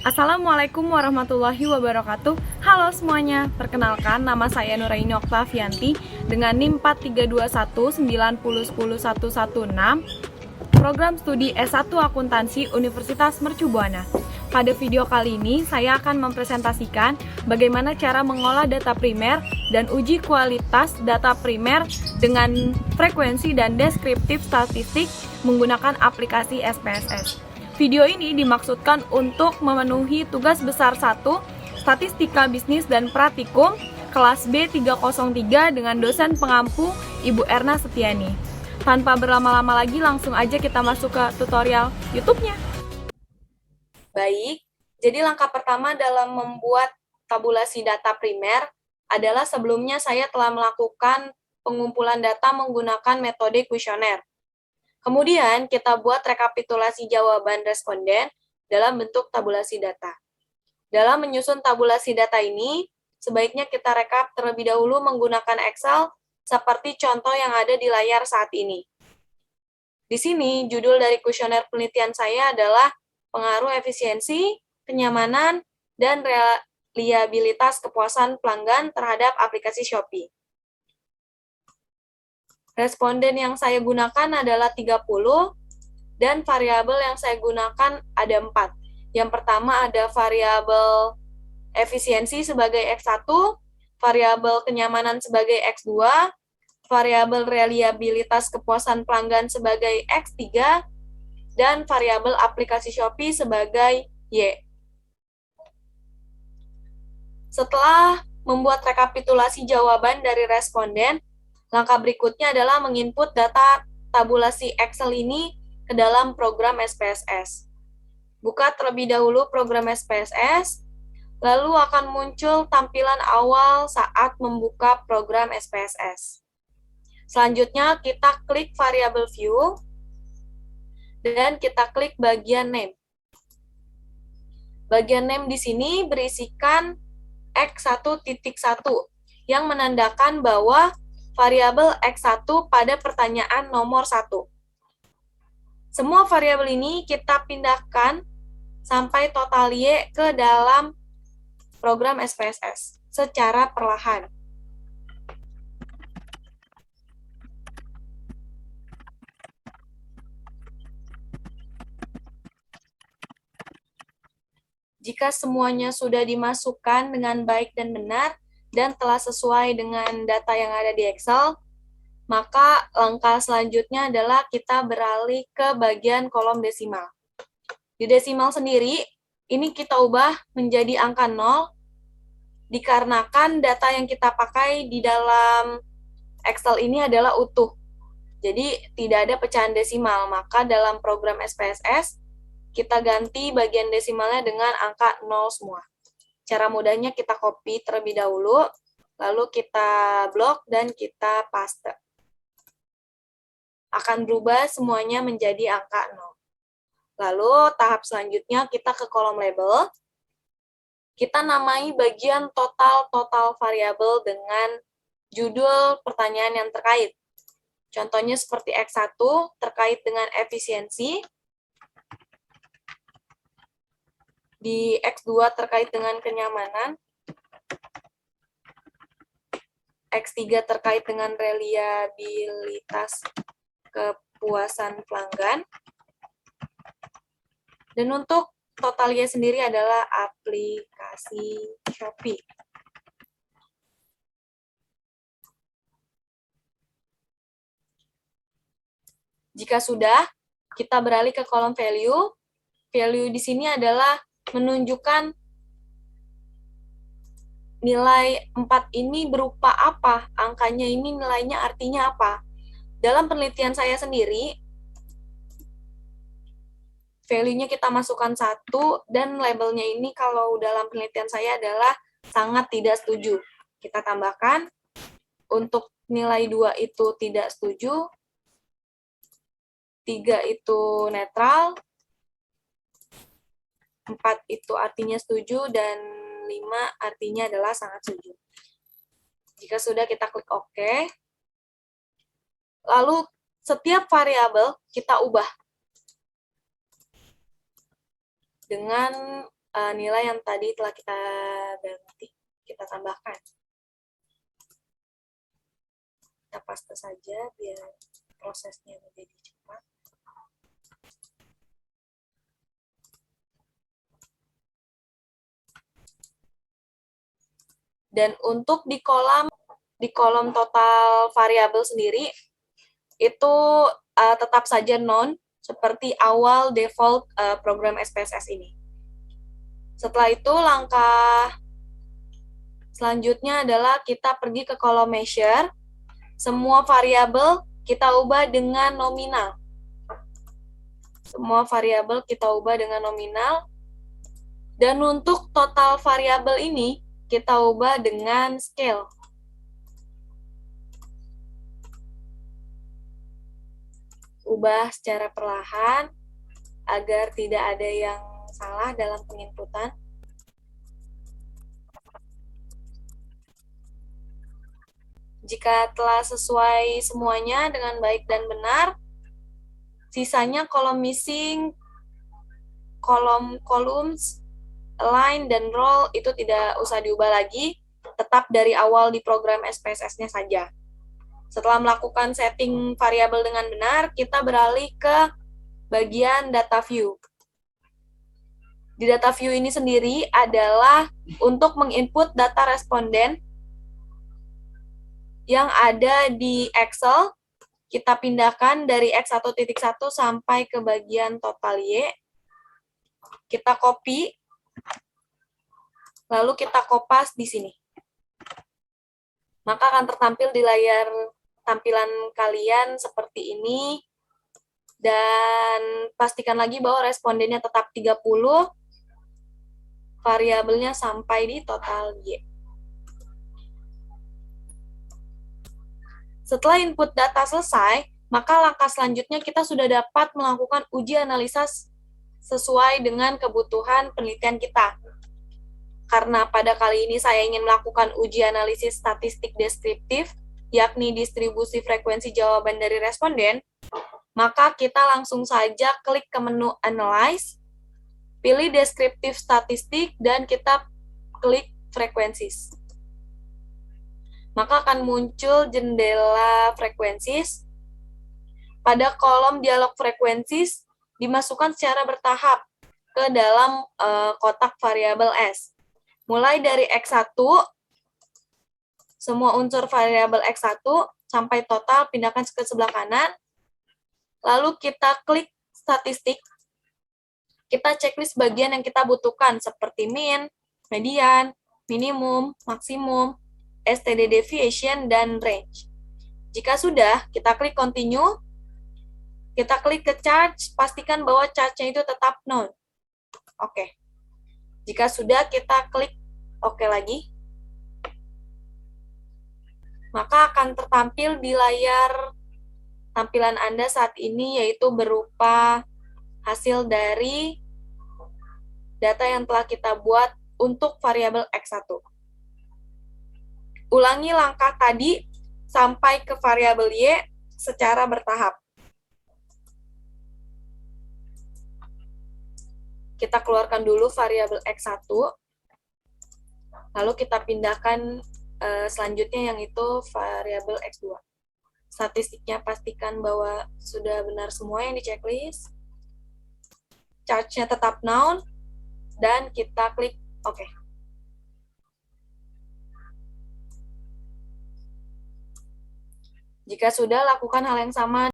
Assalamualaikum warahmatullahi wabarakatuh. Halo semuanya, perkenalkan nama saya Nuraini Oktavianti dengan NIM 432190101116, program studi S1 Akuntansi Universitas Mercu Buana. Pada video kali ini, saya akan mempresentasikan bagaimana cara mengolah data primer dan uji kualitas data primer dengan frekuensi dan deskriptif statistik menggunakan aplikasi SPSS. Video ini dimaksudkan untuk memenuhi tugas besar 1, Statistika Bisnis dan Praktikum, kelas B303 dengan dosen pengampu Ibu Erna Setiani. Tanpa berlama-lama lagi, langsung aja kita masuk ke tutorial YouTube-nya. Baik, jadi langkah pertama dalam membuat tabulasi data primer adalah sebelumnya saya telah melakukan pengumpulan data menggunakan metode kuesioner. Kemudian kita buat rekapitulasi jawaban responden dalam bentuk tabulasi data. Dalam menyusun tabulasi data ini, sebaiknya kita rekap terlebih dahulu menggunakan Excel seperti contoh yang ada di layar saat ini. Di sini, judul dari kuesioner penelitian saya adalah pengaruh efisiensi, kenyamanan, dan reliabilitas kepuasan pelanggan terhadap aplikasi Shopee. Responden yang saya gunakan adalah 30, dan variabel yang saya gunakan ada 4. Yang pertama ada variabel efisiensi sebagai X1, variabel kenyamanan sebagai X2, variabel reliabilitas kepuasan pelanggan sebagai X3, dan variabel aplikasi Shopee sebagai Y. Setelah membuat rekapitulasi jawaban dari responden, langkah berikutnya adalah menginput data tabulasi Excel ini ke dalam program SPSS. Buka terlebih dahulu program SPSS, lalu akan muncul tampilan awal saat membuka program SPSS. Selanjutnya kita klik variable view, dan kita klik bagian name. Bagian name di sini berisikan X1.1 yang menandakan bahwa variabel X1 pada pertanyaan nomor 1. Semua variabel ini kita pindahkan sampai total Y ke dalam program SPSS secara perlahan. Jika semuanya sudah dimasukkan dengan baik dan benar, dan telah sesuai dengan data yang ada di Excel, maka langkah selanjutnya adalah kita beralih ke bagian kolom desimal. Di desimal sendiri, ini kita ubah menjadi angka 0, dikarenakan data yang kita pakai di dalam Excel ini adalah utuh. Jadi tidak ada pecahan desimal, maka dalam program SPSS, kita ganti bagian desimalnya dengan angka 0 semua. Cara mudahnya kita copy terlebih dahulu, lalu kita blok dan kita paste. Akan berubah semuanya menjadi angka 0. Lalu tahap selanjutnya kita ke kolom label. Kita namai bagian total variabel dengan judul pertanyaan yang terkait. Contohnya seperti X1 terkait dengan efisiensi, di X2 terkait dengan kenyamanan, X3 terkait dengan reliabilitas kepuasan pelanggan, dan untuk total Y sendiri adalah aplikasi Shopee. Jika sudah, kita beralih ke kolom value. Value di sini adalah menunjukkan nilai 4 ini berupa apa, angkanya ini nilainya artinya apa. Dalam penelitian saya sendiri, value-nya kita masukkan 1, dan labelnya ini kalau dalam penelitian saya adalah sangat tidak setuju. Kita tambahkan, untuk nilai 2 itu tidak setuju, 3 itu netral, 4 itu artinya setuju, dan 5 artinya adalah sangat setuju. Jika sudah, kita klik OK. Lalu setiap variabel kita ubah dengan nilai yang tadi telah kita ganti, kita tambahkan. Kita paste saja biar prosesnya menjadi cepat. Dan untuk di kolom total variabel sendiri, itu tetap saja none, seperti awal default program SPSS ini. Setelah itu, langkah selanjutnya adalah kita pergi ke kolom measure. Semua variabel kita ubah dengan nominal. Semua variabel kita ubah dengan nominal. Dan untuk total variabel ini, kita ubah dengan scale. Ubah secara perlahan agar tidak ada yang salah dalam penginputan. Jika telah sesuai semuanya dengan baik dan benar, sisanya kolom missing, kolom columns, align, dan row itu tidak usah diubah lagi, tetap dari awal di program SPSS-nya saja. Setelah melakukan setting variabel dengan benar, kita beralih ke bagian data view. Di data view ini sendiri adalah untuk menginput data responden yang ada di Excel. Kita pindahkan dari X1.1 sampai ke bagian total Y. Kita copy, lalu kita kopas di sini. Maka akan tertampil di layar tampilan kalian seperti ini. Dan pastikan lagi bahwa respondennya tetap 30, variabelnya sampai di total Y. Setelah input data selesai, maka langkah selanjutnya kita sudah dapat melakukan uji analisa sesuai dengan kebutuhan penelitian kita. Karena pada kali ini saya ingin melakukan uji analisis statistik deskriptif, yakni distribusi frekuensi jawaban dari responden, maka kita langsung saja klik ke menu Analyze, pilih deskriptif statistik, dan kita klik Frequencies. Maka akan muncul jendela Frequencies. Pada kolom dialog Frequencies, dimasukkan secara bertahap ke dalam kotak variabel S. Mulai dari X1, semua unsur variabel X1 sampai total pindahkan ke sebelah kanan. Lalu kita klik statistik. Kita checklist bagian yang kita butuhkan seperti mean, median, minimum, maksimum, STD deviation, dan range. Jika sudah, kita klik continue. Kita klik ke charge, pastikan bahwa charge-nya itu tetap none. Oke. Jika sudah, kita klik OK lagi. Maka akan tertampil di layar tampilan Anda saat ini, yaitu berupa hasil dari data yang telah kita buat untuk variabel X1. Ulangi langkah tadi sampai ke variabel Y secara bertahap. Kita keluarkan dulu variabel X1, lalu kita pindahkan selanjutnya yang itu variabel X2. Statistiknya pastikan bahwa sudah benar semua yang di checklist. Charge-nya tetap noun, dan kita klik OK. Jika sudah, lakukan hal yang sama.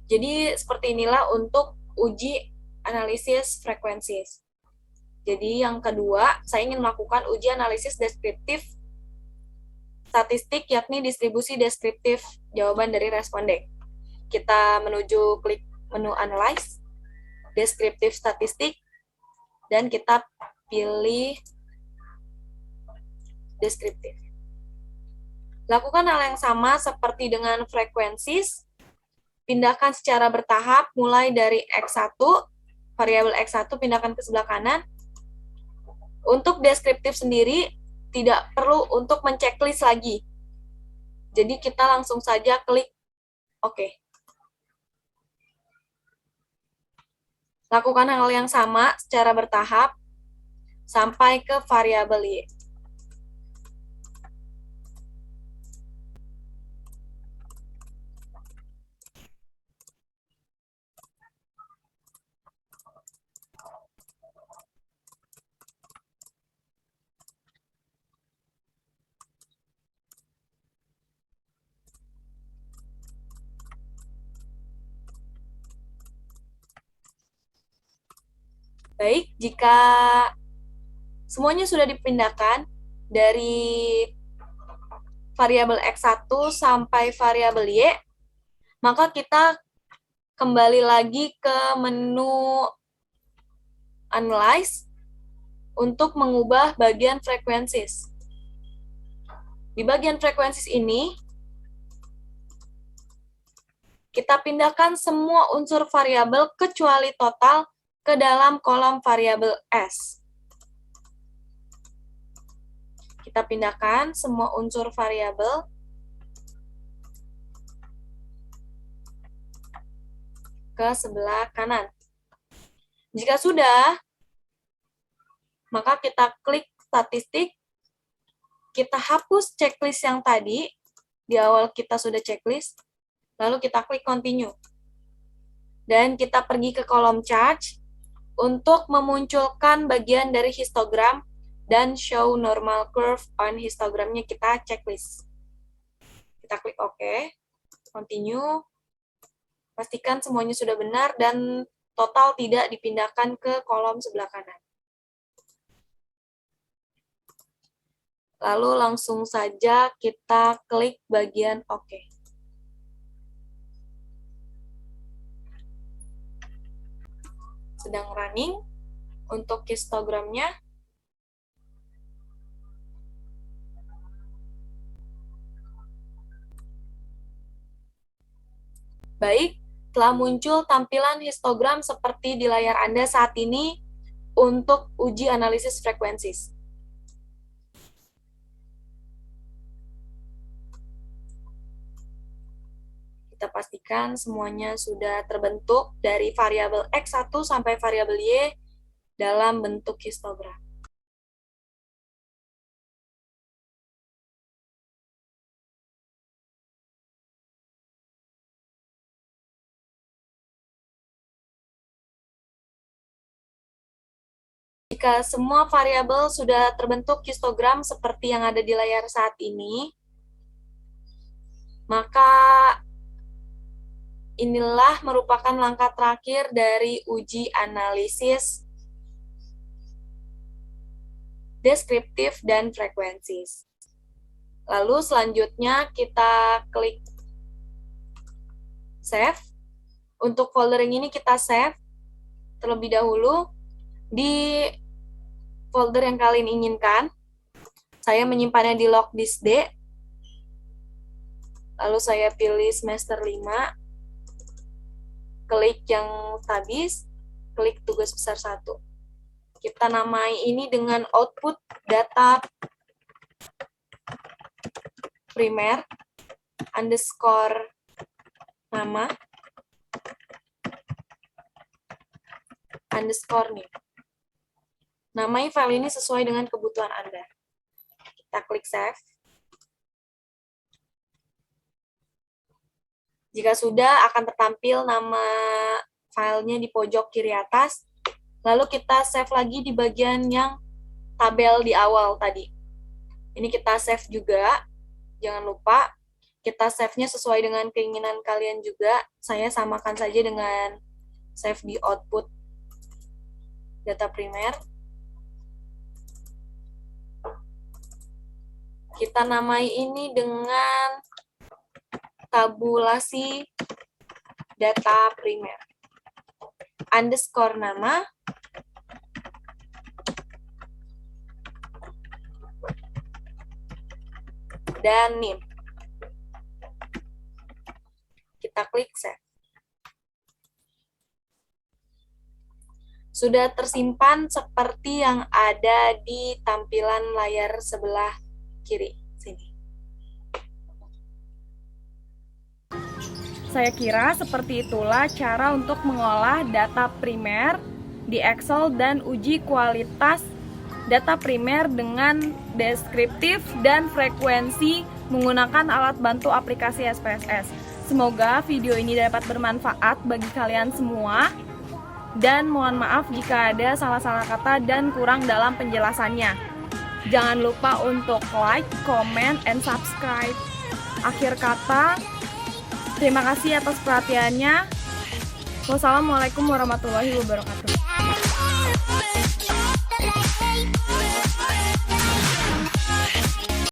Jadi seperti inilah untuk uji analisis frekuensis. Jadi yang kedua, saya ingin melakukan uji analisis deskriptif statistik, yakni distribusi deskriptif jawaban dari responden. Kita menuju klik menu Analyze, deskriptif statistik, dan kita pilih deskriptif. Lakukan hal yang sama seperti dengan frequencies. Pindahkan secara bertahap mulai dari X1, variabel X1 pindahkan ke sebelah kanan. Untuk deskriptif sendiri, tidak perlu untuk menceklis lagi. Jadi kita langsung saja klik OK. Lakukan hal yang sama secara bertahap sampai ke variabel Y. Baik, jika semuanya sudah dipindahkan dari variabel X1 sampai variabel Y, maka kita kembali lagi ke menu Analyze untuk mengubah bagian frequencies. Di bagian frequencies ini, kita pindahkan semua unsur variabel kecuali total ke dalam kolom variabel S. Kita pindahkan semua unsur variabel ke sebelah kanan. Jika sudah, maka kita klik statistik, kita hapus checklist yang tadi, di awal kita sudah checklist, lalu kita klik continue. Dan kita pergi ke kolom charge untuk memunculkan bagian dari histogram dan show normal curve on histogramnya kita checklist. Kita klik OK, continue, pastikan semuanya sudah benar dan total tidak dipindahkan ke kolom sebelah kanan. Lalu langsung saja kita klik bagian OK. Sedang running untuk histogramnya. Baik, telah muncul tampilan histogram seperti di layar Anda saat ini untuk uji analisis frekuensis. Kita pastikan semuanya sudah terbentuk dari variabel X1 sampai variabel Y dalam bentuk histogram. Jika semua variabel sudah terbentuk histogram seperti yang ada di layar saat ini, maka inilah merupakan langkah terakhir dari uji analisis deskriptif dan frekuensis. Lalu selanjutnya kita klik save. Untuk folder yang ini kita save terlebih dahulu di folder yang kalian inginkan. Saya menyimpannya di log disk D. Lalu saya pilih semester 5. Klik yang tabis, klik tugas besar 1. Kita namai ini dengan output data primer underscore nama underscore name. Namai file ini sesuai dengan kebutuhan Anda. Kita klik save. Jika sudah, akan tertampil nama filenya di pojok kiri atas. Lalu kita save lagi di bagian yang tabel di awal tadi. Ini kita save juga. Jangan lupa, kita save-nya sesuai dengan keinginan kalian juga. Saya samakan saja dengan save di output data primer. Kita namai ini dengan tabulasi data primer. Underscore nama, dan NIM. Kita klik save. Sudah tersimpan seperti yang ada di tampilan layar sebelah kiri sini. Saya kira seperti itulah cara untuk mengolah data primer di Excel dan uji kualitas data primer dengan deskriptif dan frekuensi menggunakan alat bantu aplikasi SPSS. Semoga video ini dapat bermanfaat bagi kalian semua. Dan mohon maaf jika ada salah-salah kata dan kurang dalam penjelasannya. Jangan lupa untuk like, comment, and subscribe. Akhir kata, terima kasih atas perhatiannya. Wassalamualaikum warahmatullahi wabarakatuh.